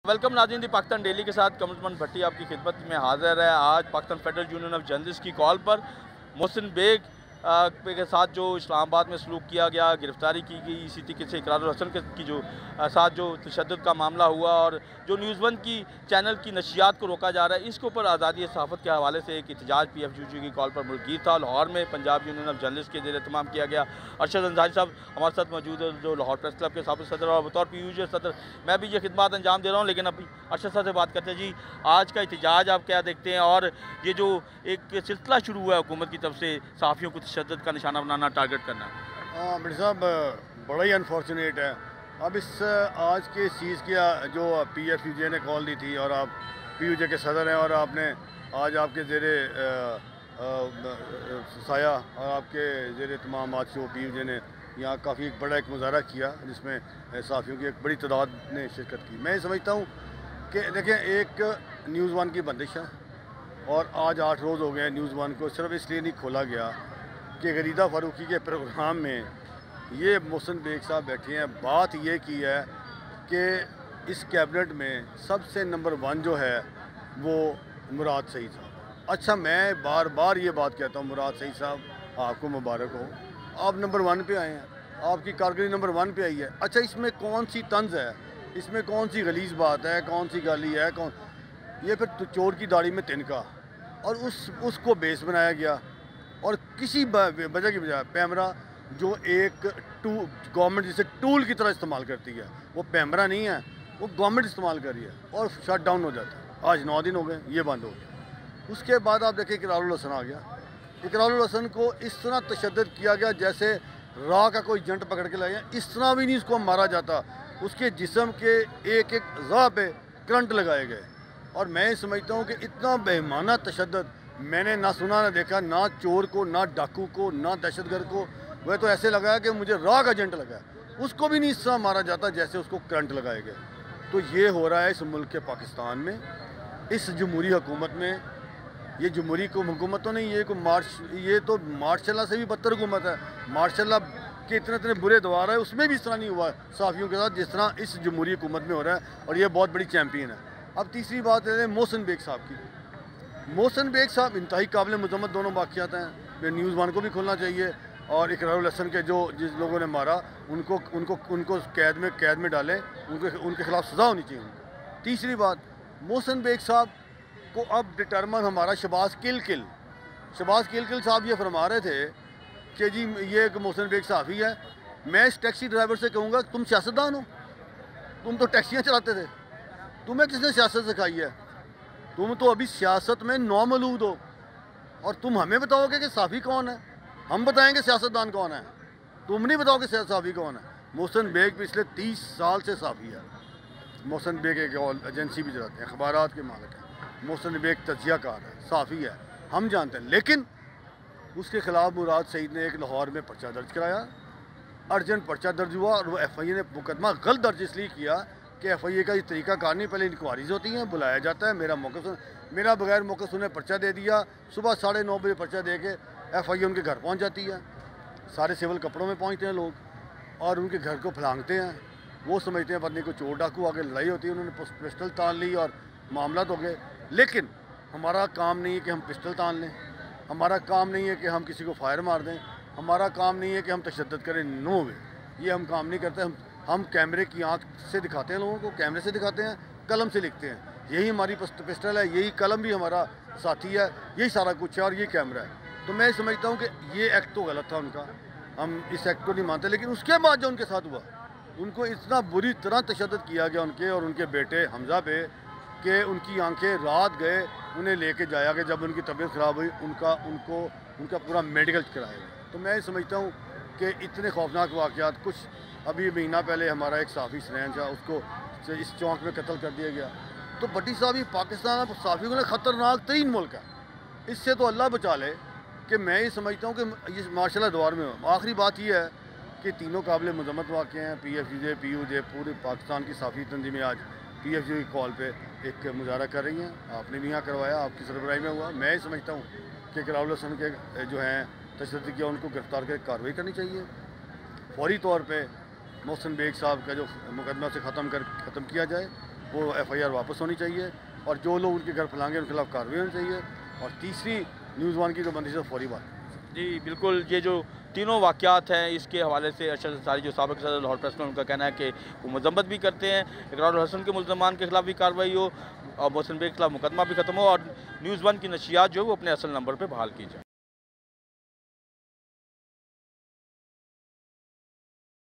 Welcome नाज़रीन दी Pakistan daily के साथ कमरुद्दीन भट्टी आपकी खिदमत में हाजिर है। आज Pakistan federal union of journalist की कॉल पर मोहसिन बेग के साथ जो इस्लामाबाद में सलूक किया गया, गिरफ्तारी की गई, इसी तरीके से इकरारुल हसन की जो साथ जो तशद्दुद का मामला हुआ और जो न्यूज़ वन की चैनल की नशियात को रोका जा रहा है, इसके ऊपर आज़ादी सहाफ़त के हवाले से एक एहतजाज PFUG की कॉल पर मुल्कीर था। लाहौर में पंजाब यूनियन ऑफ जर्नलिस्ट के ज़ेर एहतमाम किया गया। अरशद अंसारी साहब हमारे साथ मौजूद है, जो लाहौर प्रेस क्लब के साबिक़ सदर और बतौर PUG सदर मैं भी ये खिदमत अंजाम दे रहा हूँ। लेकिन अभी अरशद साहब से बात करते हैं। जी, आज का एहतजाज आप क्या देखते हैं और ये जो एक सिलसिला शुरू हुआ है हुकूमत की तरफ से सहाफ़ियों को तशद्दुद का निशाना बनाना, टारगेट करना? हाँ मिर्ज़ा साहब, बड़ा ही अनफॉर्चुनेट है। अब इस आज के चीज़ की जो PFUG ने कॉल दी थी और आप PUG के सदर हैं और आपने आज आपके ज़ेरे साया और आपके ज़ेरे तमाम आज जो PUG ने यहाँ काफ़ी बड़ा एक मुजाहरा किया जिसमें सहाफ़ियों की एक बड़ी तादाद ने शिरकत की। मैं समझता हूँ कि देखें, एक न्यूज़ वन की बंदिश है और आज 8 रोज़ हो गए न्यूज़ वन को सिर्फ इसलिए नहीं खोला गया कि गरीदा फ़ारूकी के प्रोग्राम में ये मोहसिन बेग साहब बैठे हैं। बात ये की है कि इस कैबिनेट में सबसे नंबर 1 जो है वो मुराद सईद साहब। अच्छा, मैं बार बार ये बात कहता हूँ, मुराद सईद साहब आपको मुबारक हो, आप नंबर 1 पे आए हैं, आपकी कारकर्दगी नंबर 1 पे आई है। अच्छा, इसमें कौन सी तंज़ है, इसमें कौन सी गलीज़ बात है, कौन सी गाली है, कौन ये फिर चोर की दाढ़ी में तिनका और उसको बेस बनाया गया और किसी वजह की बजाय पैमरा जो एक गवर्नमेंट जिसे टूल की तरह इस्तेमाल करती है, वो पैमरा नहीं है, वो गवर्नमेंट इस्तेमाल कर रही है और शट डाउन हो जाता है। आज 9 दिन हो गए, ये बंद हो गया। उसके बाद आप देखें इकरारुल हसन आ गया। इकरारुल हसन को इस तरह तशद्दुद किया गया जैसे राह का कोई जंट पकड़ के लाया, इस तरह भी नहीं उसको मारा जाता। उसके जिस्म के एक एक अज़ा पे करंट लगाए गए और मैं समझता हूँ कि इतना बेईमाना तशद्दुद मैंने ना सुना ना देखा, ना चोर को, ना डाकू को, ना दहशतगर्द को। वह तो ऐसे लगाया कि मुझे राह का एजेंट लगा, उसको भी नहीं इस तरह मारा जाता जैसे उसको करंट लगाए गए। तो ये हो रहा है इस मुल्क के पाकिस्तान में, इस जमहूरी हुकूमत में। ये जमहूरी हुकूमत तो नहीं, ये तो मार्शल से भी बदतर हुकूमत है। मार्शल के इतने इतने बुरे दवार है, उसमें भी इस तरह नहीं हुआ सहाफ़ियों के साथ जिस तरह इस जमहूरी हुकूमत में हो रहा है और ये बहुत बड़ी चैम्पियन है। अब तीसरी बात है मोहसिन बेग साहब की। मोहसिन बेग साहब इंतहाई काबिल मज़म्मत दोनों वाक़ियात हैं। न्यूज़ वन को भी खोलना चाहिए और इकरारुल हसन के जो जिस लोगों ने मारा उनको कैद में डालें, उनके खिलाफ सज़ा होनी चाहिए। तीसरी बात, मोहसिन बेग साहब को अब डिटर्मन हमारा शहबाज किल साहब ये फरमा रहे थे कि जी ये एक मोहसिन बेग सहाफ़ी है। मैं इस टैक्सी ड्राइवर से कहूँगा, तुम सियासतदान हो, तुम तो टैक्सियाँ चलाते थे, तुम्हें किसने सियासत सिखाई है? तुम तो अभी सियासत में नौमलूद हो और तुम हमें बताओगे कि सहाफ़ी कौन है? हम बताएंगे सियासतदान कौन है, तुम नहीं बताओगे सहाफ़ी कौन है। मोहसिन बेग पिछले 30 साल से सहाफ़ी है। मोहसिन बेग एक एजेंसी भी चलाते हैं, अखबारात के मालिक हैं। मोहसिन बेग तजियाकार है, सहाफ़ी है, हम जानते हैं। लेकिन उसके ख़िलाफ़ मुराद सईद ने एक लाहौर में पर्चा दर्ज कराया, अर्जेंट पर्चा दर्ज हुआ और वो FIA ने मुकदमा गलत दर्ज इसलिए किया कि FIA का ये तरीक़ाकार नहीं, पहले इंक्वायरीज़ होती हैं, बुलाया जाता है, मेरा बगैर मौके सुने पर्चा दे दिया, सुबह 9:30 बजे पर्चा दे के FIA उनके घर पहुंच जाती है। सारे सिविल कपड़ों में पहुंचते हैं लोग और उनके घर को फलांगते हैं। वो समझते हैं पत्नी को चोर डाकू, आगे लड़ाई होती है, उन्होंने पिस्टल तान ली और मामला हो गए। लेकिन हमारा काम नहीं है कि हम पिस्टल तान लें, हमारा काम नहीं है कि हम किसी को फायर मार दें, हमारा काम नहीं है कि हम तशद्दुद करें। नो वे, ये हम काम नहीं करते। हम कैमरे की आंख से दिखाते हैं लोगों को, कैमरे से दिखाते हैं, कलम से लिखते हैं। यही हमारी पिस्टल है, यही कलम भी हमारा साथी है, यही सारा कुछ है और ये कैमरा है। तो मैं समझता हूँ कि ये एक्ट तो गलत था उनका, हम इस एक्ट को नहीं मानते। लेकिन उसके बाद जो उनके साथ हुआ, उनको इतना बुरी तरह तशद्दुद किया गया उनके और उनके बेटे हमज़ा पे कि उनकी आंखें रात गए उन्हें लेके जाया गया। जब उनकी तबीयत ख़राब हुई उनका पूरा मेडिकल कराया गया। तो मैं समझता हूँ कि इतने खौफनाक वाक़यात, कुछ अभी महीना पहले हमारा एक सहाफ़ी सनैन था, उसको इस चौंक में कत्ल कर दिया गया। तो भट्टी साहब, ये पाकिस्तान सहाफ़ियों के लिए ख़तरनाक तरीन मुल्क है, इससे तो अल्लाह बचा ले। कि मैं ये समझता हूँ कि इस मार्शल दौर में आखिरी बात यह है कि तीनों काबिल मज़म्मत वाक़े हैं। PFUG, PUJ, पूरे पाकिस्तान की सहाफ़ी तंजीमें आज PFUG की कॉल पे एक मुजाहरा कर रही हैं। आपने भी यहाँ करवाया, आपकी सरबराही में हुआ। मैं ये समझता हूँ कि इकरारुल हसन के जो हैं तशद्दुद किया, उनको गिरफ़्तार कर कार्रवाई करनी चाहिए फौरी तौर पर। मोहसिन बेग साहब का जो मुकदमा से ख़त्म किया जाए वो FIR वापस होनी चाहिए और जो लोग उनके घर फैलाएंगे उनके खिलाफ कार्रवाई होनी चाहिए। और तीसरी न्यूज़ वन की जो बंदिश है फौरी बात। जी बिल्कुल, ये जो तीनों वाक़यात हैं इसके हवाले से अरशद अंसारी जो साबिक़ सदर लाहौर प्रेस क्लब, उनका कहना है कि वो मज़म्मत भी करते हैं इकरारुल हसन के मुल्ज़मान के खिलाफ भी कार्रवाई हो और मोहसिन बेग के खिलाफ मुकदमा भी ख़त्म हो और न्यूज़ वन की नशियात जो है वो अपने असल नंबर पर बहाल की जाए।